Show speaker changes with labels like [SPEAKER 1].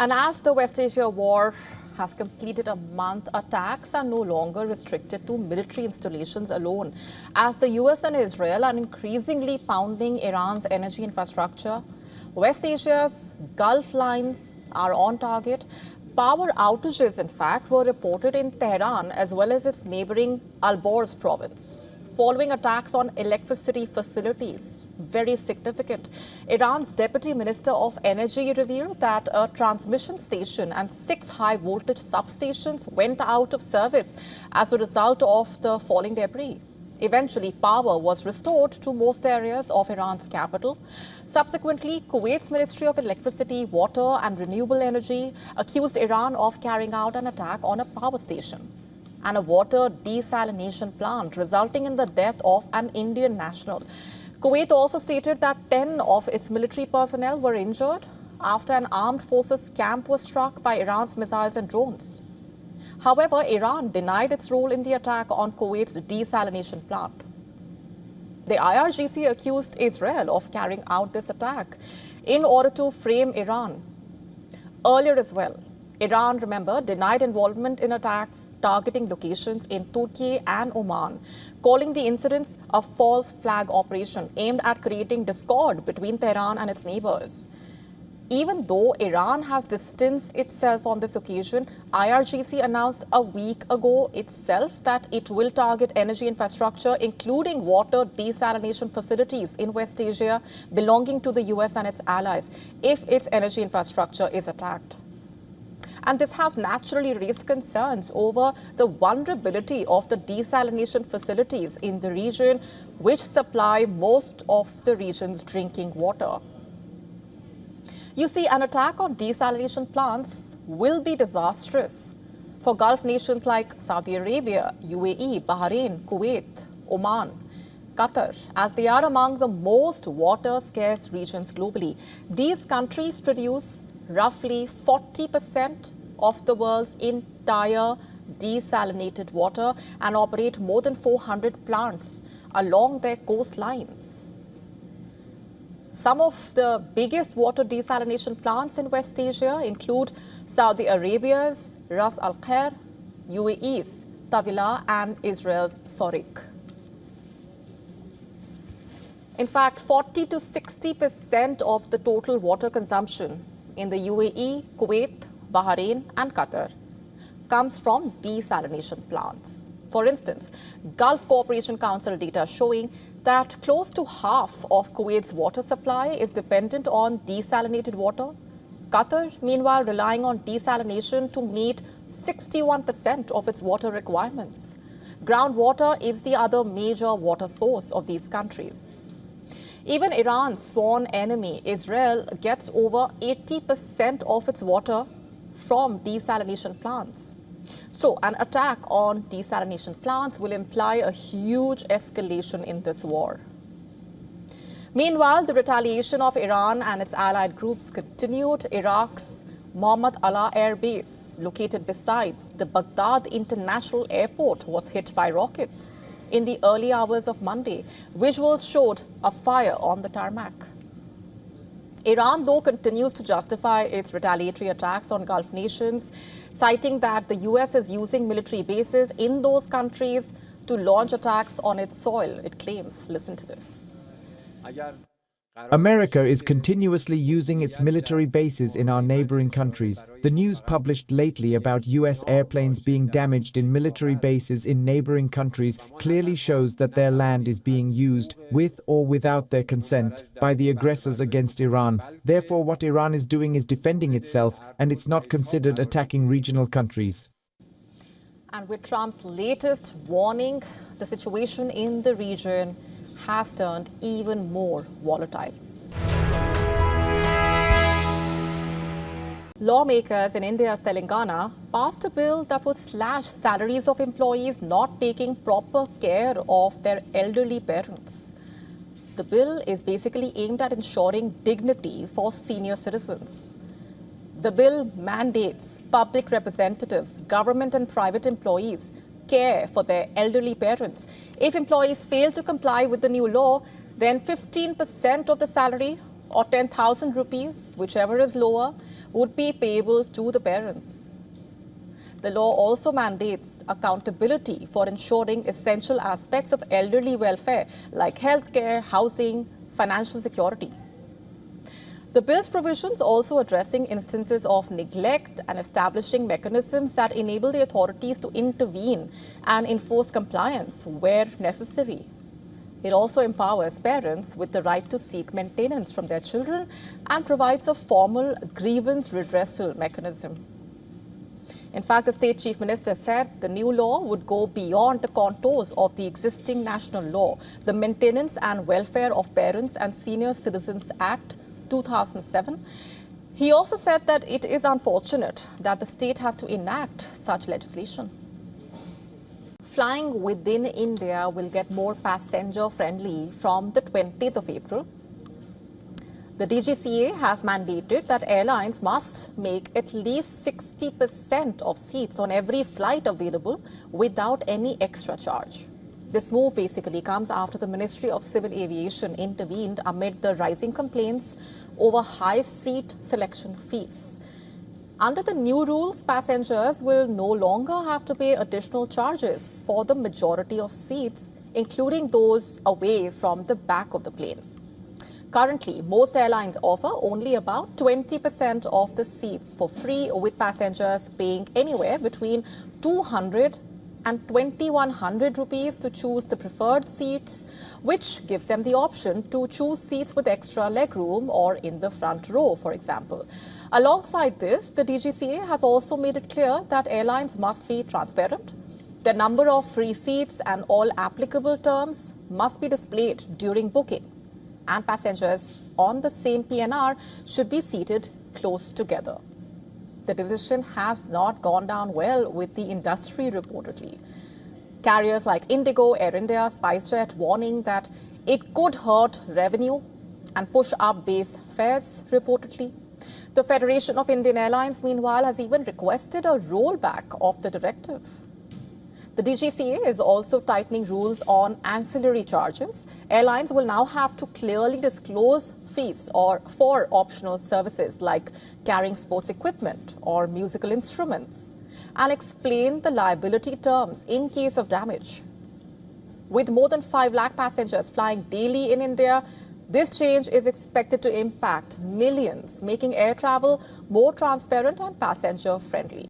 [SPEAKER 1] And as the West Asia war has completed a month, attacks are no longer restricted to military installations alone, as the US and Israel are increasingly pounding Iran's energy infrastructure. West Asia's Gulf lines are on target. Power outages, in fact, were reported in Tehran as well as its neighboring Alborz province, following attacks on electricity facilities. Very significant. Iran's Deputy Minister of Energy revealed that a transmission station and 6 high-voltage substations went out of service as a result of the falling debris. Eventually, power was restored to most areas of Iran's capital. Subsequently, Kuwait's Ministry of Electricity, Water and Renewable Energy accused Iran of carrying out an attack on a power station and a water desalination plant, resulting in the death of an Indian national. Kuwait also stated that 10 of its military personnel were injured after an armed forces camp was struck by Iran's missiles and drones. However, Iran denied its role in the attack on Kuwait's desalination plant. The IRGC accused Israel of carrying out this attack in order to frame Iran. Earlier as well, Iran, remember, denied involvement in attacks targeting locations in Turkey and Oman, calling the incidents a false flag operation aimed at creating discord between Tehran and its neighbors. Even though Iran has distanced itself on this occasion, IRGC announced a week ago itself that it will target energy infrastructure, including water desalination facilities in West Asia belonging to the US and its allies, if its energy infrastructure is attacked. And this has naturally raised concerns over the vulnerability of the desalination facilities in the region, which supply most of the region's drinking water. You see, an attack on desalination plants will be disastrous for Gulf nations like Saudi Arabia, UAE, Bahrain, Kuwait, Oman, Qatar, as they are among the most water-scarce regions globally. These countries produce roughly 40% of the world's entire desalinated water and operate more than 400 plants along their coastlines. Some of the biggest water desalination plants in West Asia include Saudi Arabia's Ras Al Khair, UAE's Tawila, and Israel's Sorik. In fact, 40 to 60% of the total water consumption in the UAE, Kuwait, Bahrain and Qatar comes from desalination plants. For instance, Gulf Cooperation Council data showing that close to half of Kuwait's water supply is dependent on desalinated water. Qatar, meanwhile, relying on desalination to meet 61% of its water requirements. Groundwater is the other major water source of these countries. Even Iran's sworn enemy, Israel, gets over 80% of its water from desalination plants. So an attack on desalination plants will imply a huge escalation in this war. Meanwhile, the retaliation of Iran and its allied groups continued. Iraq's Mohammed Allah Air Base, located beside the Baghdad International Airport, was hit by rockets in the early hours of Monday. Visuals showed a fire on the tarmac. Iran, though, continues to justify its retaliatory attacks on Gulf nations, citing that the US is using military bases in those countries to launch attacks on its soil, it claims. Listen to this.
[SPEAKER 2] America is continuously using its military bases in our neighboring countries. The news published lately about US airplanes being damaged in military bases in neighboring countries clearly shows that their land is being used, with or without their consent, by the aggressors against Iran. Therefore, what Iran is doing is defending itself, and it's not considered attacking regional countries.
[SPEAKER 1] And with Trump's latest warning, the situation in the region has turned even more volatile. Lawmakers in India's Telangana passed a bill that would slash salaries of employees not taking proper care of their elderly parents. The bill is basically aimed at ensuring dignity for senior citizens. The bill mandates public representatives, government and private employees care for their elderly parents. If employees fail to comply with the new law, then 15% of the salary or 10,000 rupees, whichever is lower, would be payable to the parents. The law also mandates accountability for ensuring essential aspects of elderly welfare like healthcare, housing, financial security. The bill's provisions also addressing instances of neglect and establishing mechanisms that enable the authorities to intervene and enforce compliance where necessary. It also empowers parents with the right to seek maintenance from their children and provides a formal grievance redressal mechanism. In fact, the state chief minister said the new law would go beyond the contours of the existing national law, the Maintenance and Welfare of Parents and Senior Citizens Act 2007. He also said that it is unfortunate that the state has to enact such legislation. Flying within India will get more passenger-friendly from the 20th of April. The DGCA has mandated that airlines must make at least 60% of seats on every flight available without any extra charge. This move basically comes after the Ministry of Civil Aviation intervened amid the rising complaints over high seat selection fees. Under the new rules, passengers will no longer have to pay additional charges for the majority of seats, including those away from the back of the plane. Currently, most airlines offer only about 20% of the seats for free, with passengers paying anywhere between 200 and 2,100 rupees to choose the preferred seats, which gives them the option to choose seats with extra legroom or in the front row, for example. Alongside this, the DGCA has also made it clear that airlines must be transparent. The number of free seats and all applicable terms must be displayed during booking, and passengers on the same PNR should be seated close together. The decision has not gone down well with the industry, reportedly. Carriers like Indigo, Air India, SpiceJet warning that it could hurt revenue and push up base fares, reportedly. The Federation of Indian Airlines, meanwhile, has even requested a rollback of the directive. The DGCA is also tightening rules on ancillary charges. Airlines will now have to clearly disclose fees for optional services like carrying sports equipment or musical instruments, and explain the liability terms in case of damage. With more than 5 lakh passengers flying daily in India, this change is expected to impact millions, making air travel more transparent and passenger-friendly.